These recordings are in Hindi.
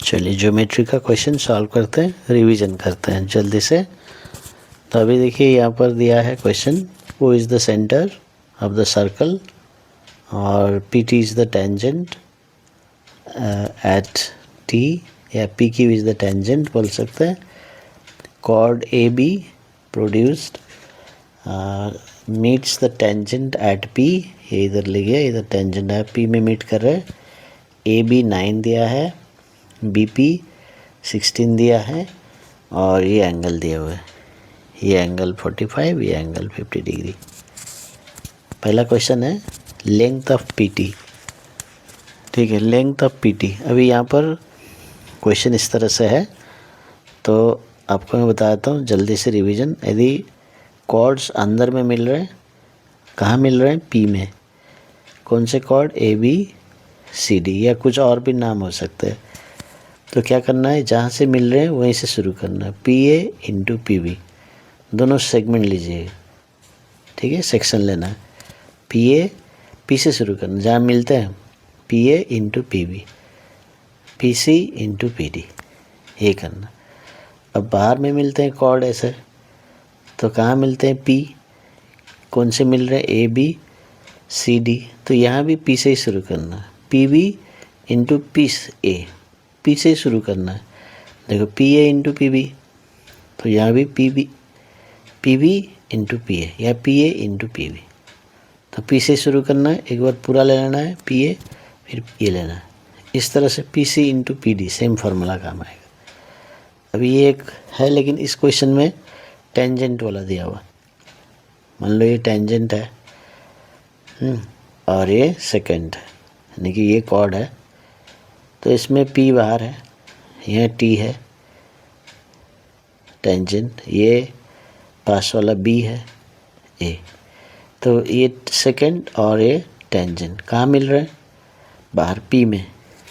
चलिए ज्योमेट्री का क्वेश्चन सॉल्व करते हैं, रिवीजन करते हैं जल्दी से। तो अभी देखिए यहाँ पर दिया है question, O is the centre of the circle और P T is the tangent at T, या P Q is the tangent बोल सकते हैं। Chord A B produced meets the tangent at P, ये इधर ले गया, इधर टेंजेंट है, पी में मीट कर रहे हैं। ए बी 9 दिया है, बी पी 16 दिया है, और ये एंगल दिया हुआ है, ये एंगल 45, ये एंगल 50 डिग्री। पहला क्वेश्चन है लेंथ ऑफ पी टी। ठीक है, लेंथ ऑफ पी टी। अभी यहाँ पर क्वेश्चन इस तरह से है, तो आपको मैं बताता हूँ जल्दी से रिवीजन। यदि कॉर्ड्स अंदर में मिल रहे हैं, कहाँ मिल रहे हैं? पी में। कौन से chord? A B C D, या कुछ और भी नाम हो सकते हैं। तो क्या करना है, जहाँ से मिल रहे हैं वहीं से शुरू करना है। P A into P B, दोनों सेगमेंट लीजिएगा। ठीक है, सेक्शन लेना है। पी ए, पी से शुरू करना, जहाँ मिलते हैं P A into P B, P C into P D, ये करना। अब बाहर में मिलते हैं कॉर्ड ऐसे, तो कहाँ मिलते हैं? पी। कौन से मिल रहे हैं? ए बी सी डी, तो यहाँ भी पी से ही शुरू करना है। P B into P A, P से ही शुरू करना है। देखो P A into P B, तो यहाँ भी P B into P A, या P A into P B, तो पी से शुरू करना है। एक बार पूरा ले लेना है पी ए, फिर ये लेना है। इस तरह से P C into P D, same formula काम आएगा। अभी ये एक है, लेकिन इस क्वेश्चन में टेंजेंट वाला दिया हुआ। मान लो ये टेंजेंट है और ये सेकंड है, यानी कि ये कॉर्ड है, तो इसमें पी बाहर है, यहाँ टी है टेंजेंट, ये पास वाला बी है ए, तो ये सेकंड और ये टेंजेंट कहाँ मिल रहे हैं? बाहर पी में,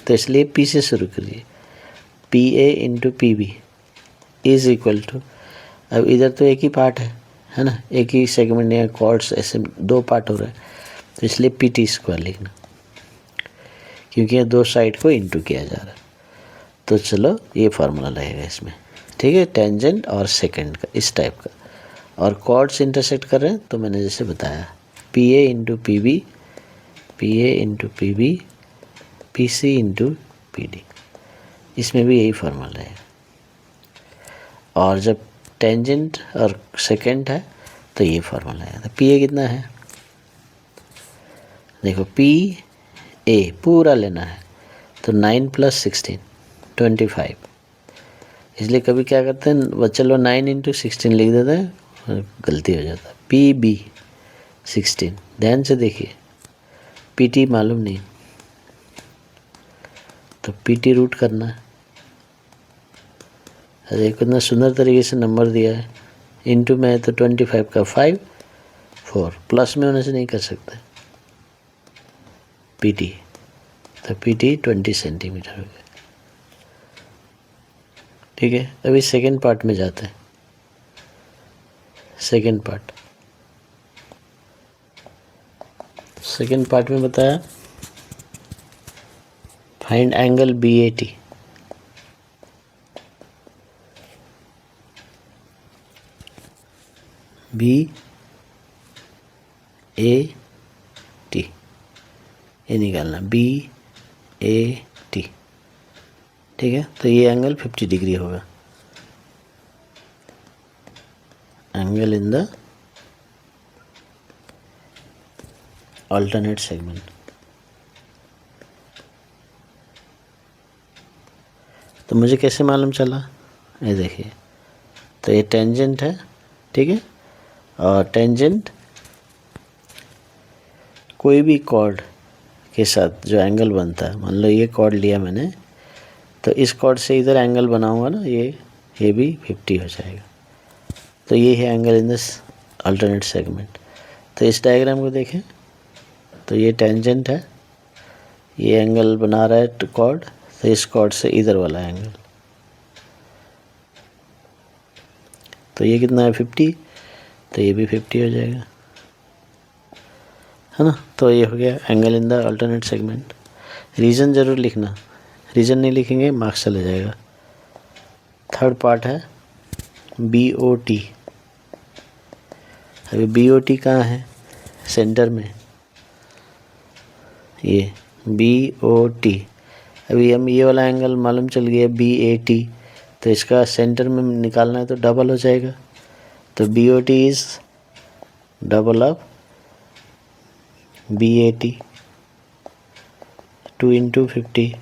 तो इसलिए पी से शुरू करिए। P A into P B is equal to, अब इधर तो एक ही पार्ट है ना, एक ही सेगमेंट या कॉर्ड्स ऐसे दो पार्ट हो रहे हैं, तो इसलिए पी टी स्क्वायर लिखना, क्योंकि ये दो साइड को इंटू किया जा रहा है। तो चलो ये फार्मूला रहेगा इसमें। ठीक है, टेंजेंट और सेकंड का इस टाइप का, और कॉर्ड्स इंटरसेक्ट कर रहे हैं, तो मैंने जैसे बताया P A into P B, P A into P B, P C into P D, इसमें भी यही फार्मूला है। और जब टेंजेंट और सेकंड है तो ये फार्मूला है। तो पी ए कितना है? देखो पी ए पूरा लेना है, तो 9 + 16 25, इसलिए कभी क्या करते हैं, चलो 9 इंटू 16 लिख देते हैं, गलती हो जाता है। पी बी 16, ध्यान से देखिए, पी टी मालूम नहीं, तो पी टी रूट करना है। अरे कितना सुंदर तरीके से नंबर दिया है, इंटू में है तो 25 का 5 4, प्लस में होने से नहीं कर सकते। पी टी, तो पी टी 20 सेंटीमीटर हो गया। ठीक है, अभी सेकेंड पार्ट में जाते हैं। सेकेंड पार्ट में बताया find angle B A T. B A T, ये निकालना, बी ए टी। ठीक है, तो ये एंगल 50 डिग्री होगा, angle in the alternate segment. तो मुझे कैसे मालूम चला? ये देखिए, तो ये टेंजेंट है, ठीक है, और टेंजेंट कोई भी कॉर्ड के साथ जो एंगल बनता है, मान लो ये कॉर्ड लिया मैंने, तो इस कॉर्ड से इधर एंगल बनाऊंगा ना, ये भी 50 हो जाएगा। तो ये है angle in this alternate segment. तो इस डायग्राम को देखें, तो ये टेंजेंट है, ये एंगल बना रहा है कॉर्ड, तो इस कॉर्ड से इधर वाला एंगल, तो ये कितना है? 50, तो ये भी 50 हो जाएगा, है ना। तो ये हो गया angle in the alternate segment. Reason ज़रूर लिखना, रीज़न नहीं लिखेंगे मार्क्स चले जाएगा। थर्ड पार्ट है BOT। अभी BOT कहाँ है? सेंटर में, ये BOT। अभी हम ये वाला एंगल मालूम चल गया BAT, तो इसका सेंटर में निकालना है तो डबल हो जाएगा। तो BOT is double of BAT, 2 into 50,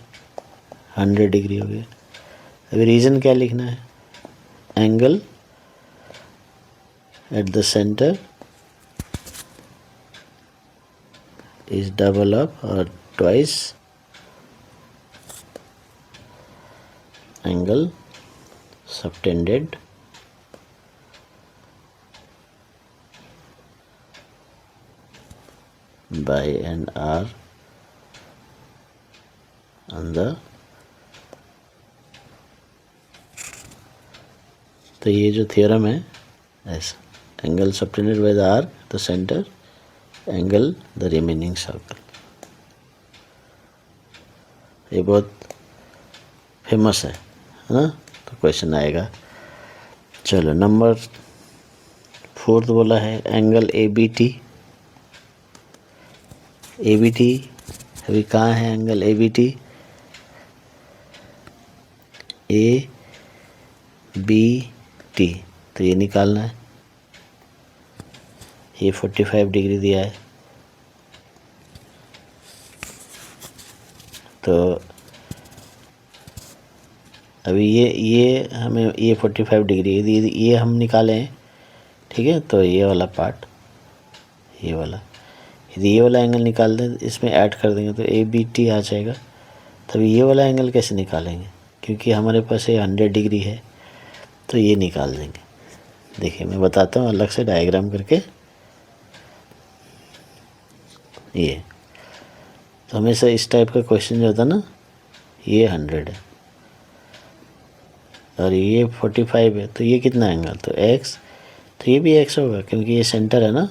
100 degree हो गया। अभी रीज़न क्या लिखना है? Angle at the centre is double of और twice angle subtended by an R on the, तो ये जो थ्योरम है ऐसा, angle subtended by the arc the centre angle the remaining circle. ये बहुत फेमस है ना, तो क्वेश्चन आएगा। चलो नंबर 4 बोला है एंगल ABT। ABT अभी कहाँ है एंगल ABT? ABT, तो ये निकालना है। ये 45 डिग्री दिया है, तो अभी ये हमें ये 45 डिग्री ये हम निकाले हैं, ठीक है। तो ये वाला पार्ट, ये वाला, यदि ये वाला एंगल निकाल दें इसमें ऐड कर देंगे तो ABT आ जाएगा। तभी ये वाला एंगल कैसे निकालेंगे? क्योंकि हमारे पास ये 100 डिग्री है, तो ये निकाल देंगे। देखिए मैं बताता हूँ अलग से डायग्राम करके। ये तो हमेशा इस टाइप का क्वेश्चन जो होता है ना, ये 100 है और ये 45 है, तो ये कितना एंगल? तो x, तो ये भी x होगा क्योंकि ये सेंटर है ना,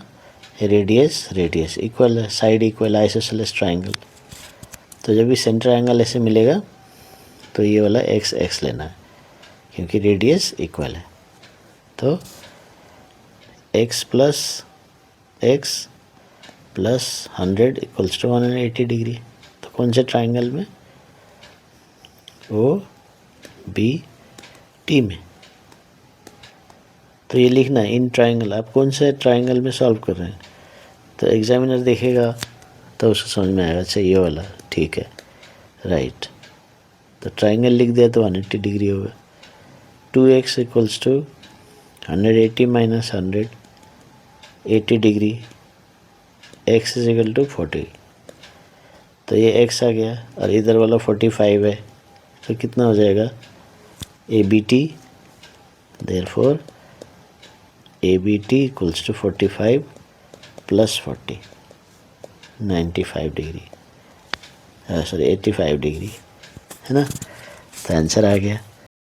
रेडियस इक्वल है, साइड इक्वल, आइसोसेलेस ट्राइंगल। तो जब भी सेंटर एंगल ऐसे मिलेगा तो ये वाला x लेना है क्योंकि रेडियस इक्वल है। तो x plus 100 equals to 180 degree. तो कौन से ट्राइंगल में? OBT में। तो ये लिखना है इन ट्राइंगल। आप कौन से ट्राइंगल में सॉल्व कर रहे हैं? तो एग्जामिनर देखेगा तो उसको समझ में आएगा, अच्छा ये वाला ठीक है, राइट। तो ट्राइंगल लिख दिया तो 180 डिग्री होगा। 2x equals to 180 minus 100, 80 degree, x is equal to 40। तो ये x आ गया और इधर वाला 45 है, तो कितना हो जाएगा? ABT, therefore ABT equals to 45 plus 40, 95 degree, sorry 85 degree, है ना। तो आंसर आ गया।